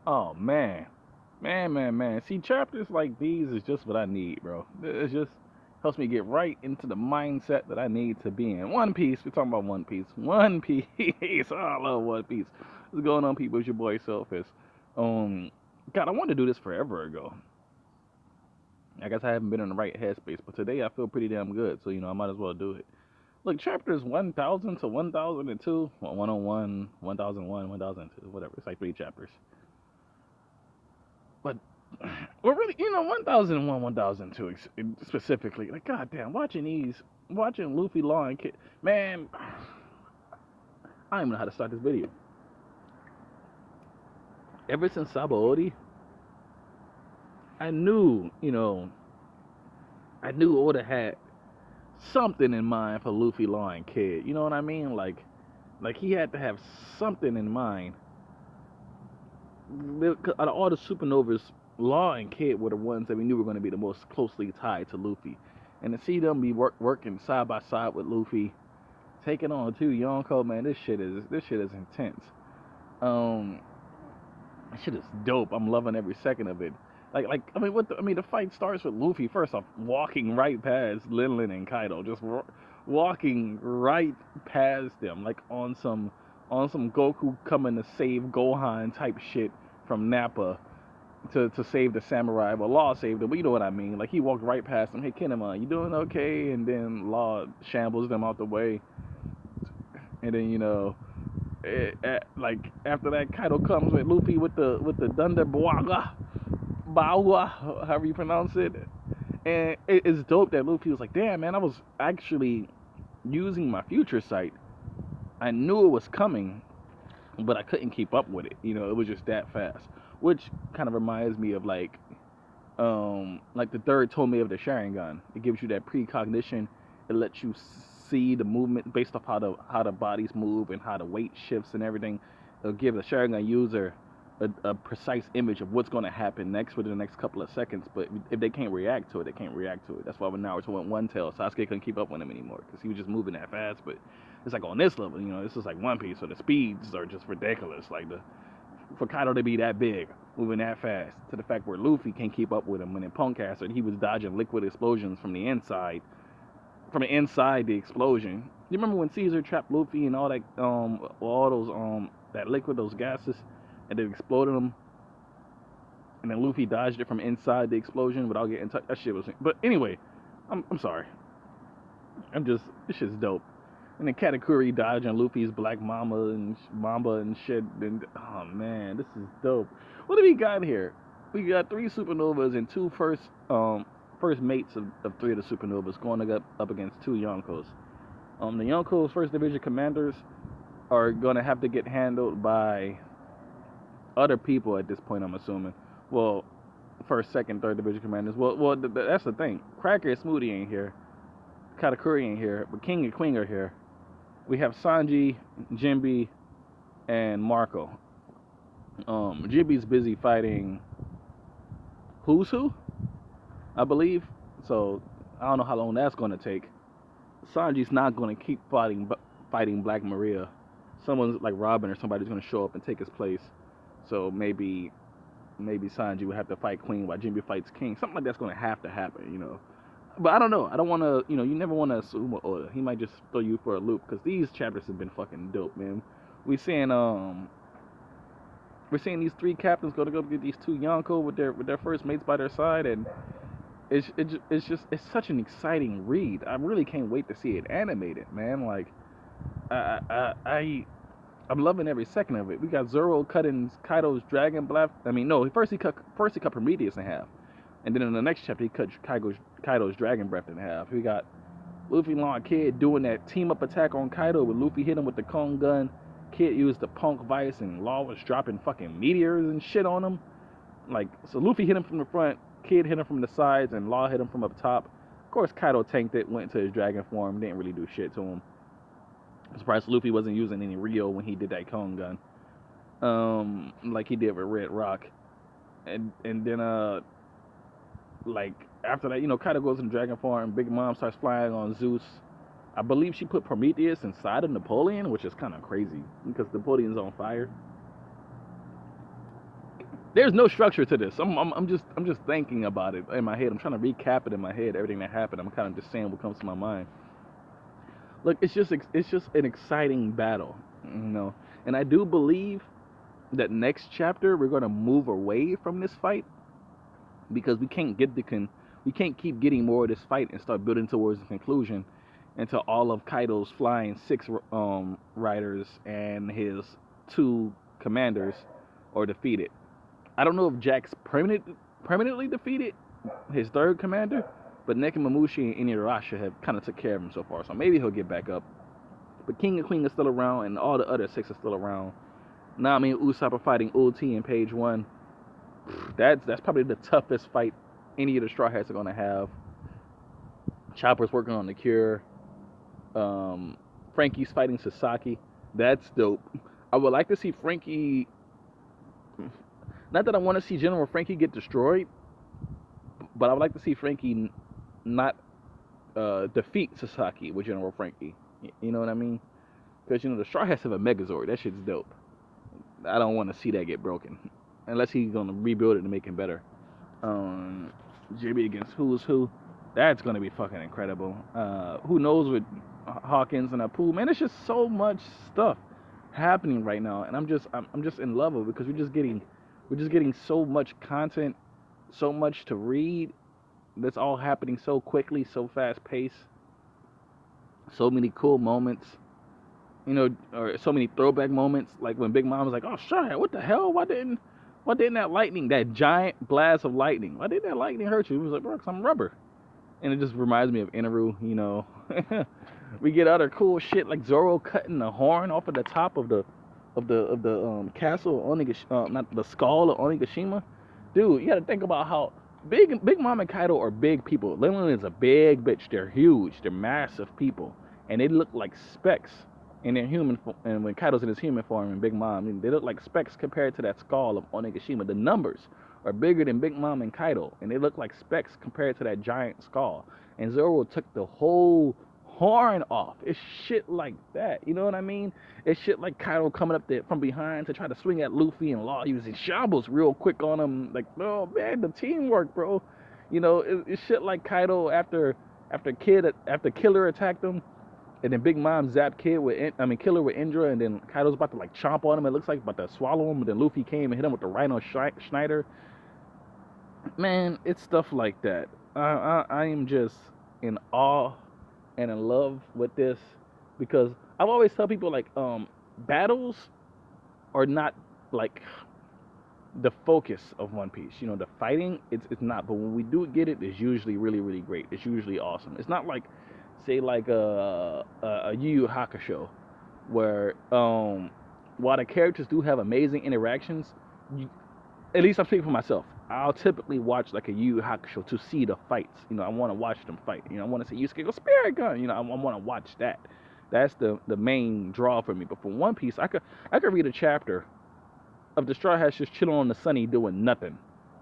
Oh man, man. See, chapters like these is just what I need, bro. It just helps me get right into the mindset that I need to be in. One Piece. We're talking about One Piece. One Piece. Oh, I love One Piece. What's going on, people? It's your boy Selfish. Um, God, I wanted to do this forever ago. I guess I haven't been in the right headspace, but today I feel pretty damn good, so I might as well do it. Look, chapters 1000 to 1002, well, 101, 1001, 1002, whatever. It's like three chapters. But well, really, 1001, 1002 specifically. Like, goddamn, watching Luffy, Law, and Kid, man, I don't even know how to start this video. Ever since Sabaody, I knew, I knew Oda had something in mind for Luffy, Law, and Kid. You know what I mean? Like he had to have something in mind. Out of all the supernovas, Law and Kid were the ones that we knew were going to be the most closely tied to Luffy. And to see them be working side by side with Luffy, taking on two Yonko, man, this shit is intense. Um, this shit is dope. I'm loving every second of it. I mean, the fight starts with Luffy first off walking right past Linlin and Kaido, just walking right past them, like on some Goku coming to save Gohan type shit from Nappa to save the samurai. Well, Law saved him, but you know what I mean. Like he walked right past him. Hey, Kinemon, you doing okay? And then Law shambles them out the way, and then like after that, Kaido comes with Luffy with the Thunder Bawa, however you pronounce it. And it's dope that Luffy was like, damn man, I was actually using my future sight. I knew it was coming, but I couldn't keep up with it. It was just that fast. Which kind of reminds me of like the third Tome of the Sharingan. It gives you that precognition. It lets you see the movement based off how the bodies move and how the weight shifts and everything. It'll give the Sharingan user a precise image of what's going to happen next within the next couple of seconds. But if they can't react to it, they can't react to it. That's why when Naruto went one tail, Sasuke couldn't keep up with him anymore because he was just moving that fast. But it's like on this level, this is like One Piece, so the speeds are just ridiculous. Like for Kaido to be that big, moving that fast, to the fact where Luffy can't keep up with him. When in Punk Hazard, he was dodging liquid explosions from the inside the explosion. You remember when Caesar trapped Luffy and all those that liquid, those gases, and it exploded him, and then Luffy dodged it from inside the explosion without getting touched. That shit was. But anyway, I'm sorry. This shit's dope. And then Katakuri dodging Luffy's Black Mamba and shit. And oh man, this is dope. What do we got here? We got three supernovas and two first mates of three of the supernovas going up against two Yonkos. The Yonkos first division commanders are gonna have to get handled by other people at this point. I'm assuming. Well, first, second, third division commanders. That's the thing. Cracker and Smoothie ain't here. Katakuri ain't here, but King and Queen are here. We have Sanji, Jinbe, and Marco. Jinbe's busy fighting Who's Who, I believe. So I don't know how long that's gonna take. Sanji's not gonna keep fighting Black Maria. Someone's like Robin or somebody's gonna show up and take his place. So maybe Sanji would have to fight Queen while Jinbe fights King. Something like that's gonna have to happen. But I don't know. I don't want to, you never want to assume with Oda. He might just throw you for a loop because these chapters have been fucking dope, man. We seeing we're seeing these three captains go get these two Yonko with their first mates by their side, and it's such an exciting read. I really can't wait to see it animated, man. Like I I, I I'm loving every second of it. We got Zoro cutting Kaido's dragon blast. I mean, no, first he cut Prometheus in half, and then in the next chapter he cut Kaido's dragon breath in half. We got Luffy, Law, and Kid doing that team up attack on Kaido, with Luffy hit him with the Kong gun. Kid used the Punk Vice, and Law was dropping fucking meteors and shit on him. Like, so Luffy hit him from the front, Kid hit him from the sides, and Law hit him from up top. Of course, Kaido tanked it, went into his dragon form, didn't really do shit to him. I'm surprised Luffy wasn't using any Rio when he did that Kong gun, like he did with Red Rock. And then like after that, Kaido goes in dragon form. Big Mom starts flying on Zeus. I believe she put Prometheus inside of Napoleon, which is kind of crazy because Napoleon's on fire. There's no structure to this. I'm just thinking about it in my head. I'm trying to recap it in my head, everything that happened. I'm kind of just saying what comes to my mind. Look, it's just an exciting battle, you know. And I do believe that next chapter we're gonna move away from this fight because we can't keep getting more of this fight and start building towards the conclusion until all of Kaido's flying six riders and his two commanders are defeated. I don't know if Jack's permanently defeated his third commander, but Nekomamushi and Inuyasha have kind of took care of him so far, so maybe he'll get back up. But King and Queen are still around, and all the other six are still around. Nami and Usopp are fighting Ulti in page one. That's probably the toughest fight any of the Straw Hats are gonna have. Chopper's working on the cure. Frankie's fighting Sasaki. That's dope. I would like to see Frankie. Not that I want to see General Frankie get destroyed, but I would like to see Frankie not defeat Sasaki with General Frankie. You know what I mean? Because, you know, the Straw Hats have a Megazord. That shit's dope. I don't want to see that get broken. Unless he's going to rebuild it to make him better. JB against Who's Who. That's going to be fucking incredible. Who knows with Hawkins and Apu. Man, there's just so much stuff happening right now. And I'm just in love with it because we're just getting so much content, so much to read. That's all happening so quickly, so fast paced. So many cool moments. You know, or so many throwback moments, like when Big Mom was like, "Oh, shit, what the hell? Why didn't that lightning, that giant blast of lightning, why didn't that lightning hurt you?" It was like, "Bro, 'cause I'm rubber." And it just reminds me of Inaru, you know. We get other cool shit like Zoro cutting the horn off of the top of the castle of Onigashima, not the skull of Onigashima. Dude, you got to think about how Big Mom and Kaido are big people. Leland is a big bitch. They're huge. They're massive people, and they look like specks in their human. And when Kaido's in his human form, and Big Mom, I mean, they look like specks compared to that skull of Onigashima. The numbers are bigger than Big Mom and Kaido, and they look like specks compared to that giant skull. And Zoro took the whole horn off. It's shit like that. You know what I mean? It's shit like Kaido coming up there from behind to try to swing at Luffy, and Law using shambles real quick on him. Like, oh man, the teamwork, bro. You know, it's shit like Kaido after Killer attacked him, and then Big Mom zapped Killer with Indra, and then Kaido's about to like chomp on him. It looks like about to swallow him, but then Luffy came and hit him with the Rhino Schneider. Man, it's stuff like that. I am just in awe and in love with this because I've always tell people like battles are not like the focus of One Piece. You know, the fighting it's not, but when we do get it, it's usually really really great. It's usually awesome. It's not like say like a Yu Yu Hakusho where while the characters do have amazing interactions, at least I'm speaking for myself. I'll typically watch like a Yu Yu Hakusho to see the fights. You know, I want to watch them fight. You know, I want to see Yusuke go spirit gun. You know, I want to watch that. That's the main draw for me. But for One Piece, I could read a chapter of the Straw Hats just chilling on the sunny doing nothing,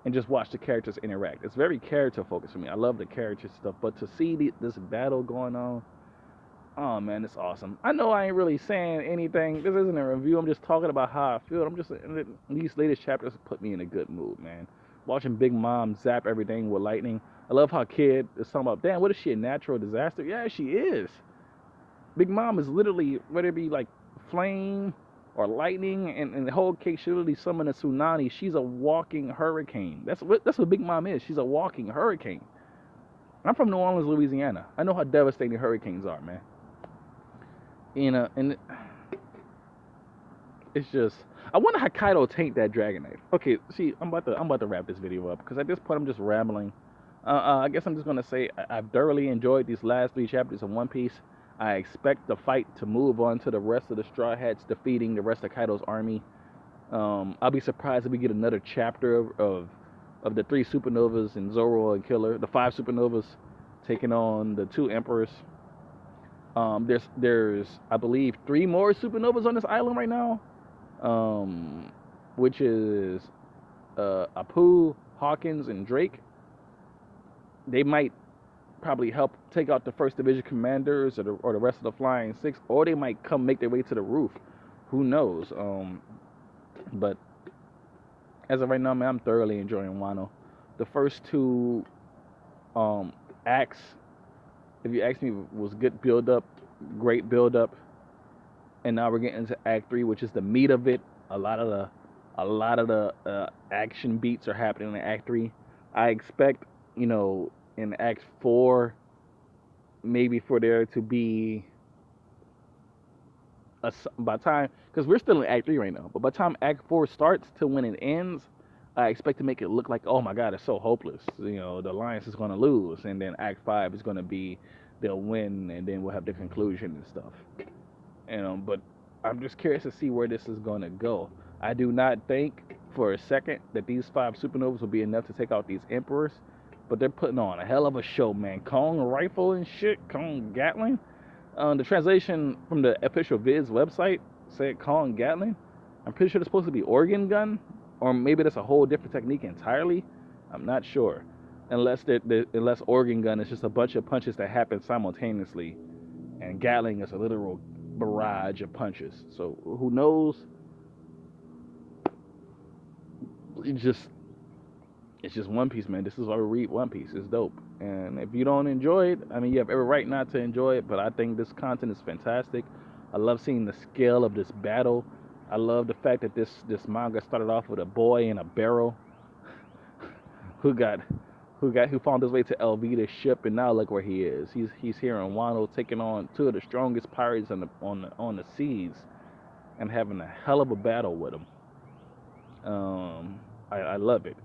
and just watch the characters interact. It's very character focused for me. I love the character stuff, but to see this battle going on, oh man, it's awesome. I know I ain't really saying anything. This isn't a review. I'm just talking about how I feel. These latest chapters put me in a good mood, man. Watching Big Mom zap everything with lightning. I love how Kid is talking about, damn, what is she, a natural disaster? Yeah, she is. Big Mom is literally, whether it be like flame or lightning, and the whole case, she literally summoned a tsunami. She's a walking hurricane. That's what Big Mom is. She's a walking hurricane. I'm from New Orleans, Louisiana. I know how devastating hurricanes are, man. And it's just, I wonder how Kaido tanked that dragon knife. Okay, see, I'm about to wrap this video up because at this point I'm just rambling. I guess I'm just gonna say I've thoroughly enjoyed these last 3 chapters of One Piece. I expect the fight to move on to the rest of the Straw Hats defeating the rest of Kaido's army. I'll be surprised if we get another chapter of the 3 supernovas and Zoro and Killer, the 5 supernovas taking on the 2 emperors. There's I believe 3 more supernovas on this island right now, which is Apu, Hawkins, and Drake. They might probably help take out the First Division commanders or the rest of the Flying Six, or they might come make their way to the roof. Who knows? But As of right now, man, I'm thoroughly enjoying Wano. The first two acts, if you ask me, was good build up, great build up, and now we're getting into Act 3, which is the meat of it. A lot of the action beats are happening in Act 3. I expect, in Act 4, maybe for there to be by time, because we're still in Act 3 right now, but by the time Act 4 starts to when it ends, I expect to make it look like, oh my God, it's so hopeless. The Alliance is going to lose, and then Act 5 is going to be they'll win, and then we'll have the conclusion and stuff. But I'm just curious to see where this is going to go. I do not think for a second that these 5 supernovas will be enough to take out these emperors, but they're putting on a hell of a show, man. Kong rifle and shit, Kong Gatling. The translation from the official Viz website said Kong Gatling. I'm pretty sure it's supposed to be organ gun, or maybe that's a whole different technique entirely. I'm not sure, unless organ gun is just a bunch of punches that happen simultaneously, and Gatling is a literal barrage of punches. So who knows? It's just One Piece, man. This is why we read One Piece. It's dope. And if you don't enjoy it, I mean, you have every right not to enjoy it, but I think this content is fantastic. I love seeing the scale of this battle. I love the fact that this manga started off with a boy in a barrel who found his way to Elvida's ship, and now look where he is. He's here in Wano, taking on 2 of the strongest pirates on the seas, and having a hell of a battle with them. I love it.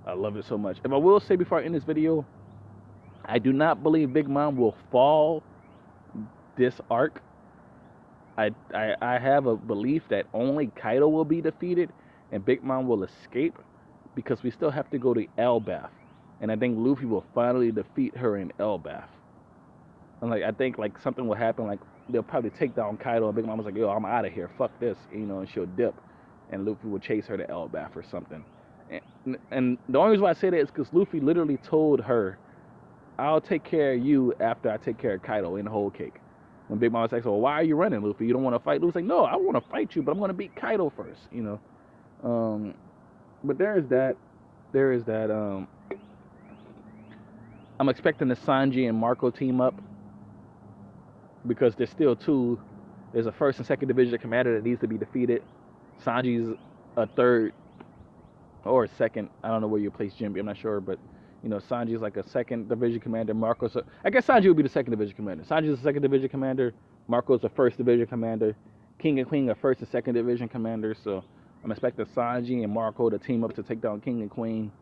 I love it so much. If I will say before I end this video, I do not believe Big Mom will fall this arc. I have a belief that only Kaido will be defeated and Big Mom will escape, because we still have to go to Elbaf. And I think Luffy will finally defeat her in Elbaf. And I think something will happen, like they'll probably take down Kaido and Big Mom was like, yo, I'm out of here, fuck this, and she'll dip, and Luffy will chase her to Elbaf or something. And the only reason why I say that is because Luffy literally told her, I'll take care of you after I take care of Kaido in Whole Cake. When Big Mom was like, well, why are you running, Luffy? You don't want to fight? Luffy's like, no, I want to fight you, but I'm going to beat Kaido first, But there is that. I'm expecting the Sanji and Marco team up, because there's still 2. There's a 1st and 2nd division commander that needs to be defeated. Sanji's a 3rd or a 2nd. I don't know where you place Jinbe. I'm not sure, but Sanji's like a 2nd division commander. Marco's I guess Sanji would be the 2nd division commander. Sanji's the 2nd division commander. Marco's a 1st division commander. King and Queen are 1st and 2nd division commanders. So I'm expecting Sanji and Marco to team up to take down King and Queen.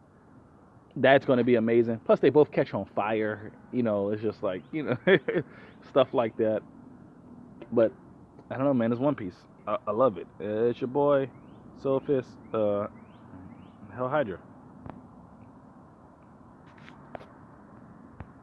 That's going to be amazing. Plus, they both catch on fire. It's just like, stuff like that. But I don't know, man. It's One Piece. I love it. It's your boy, Soulfist, Hell Hydra.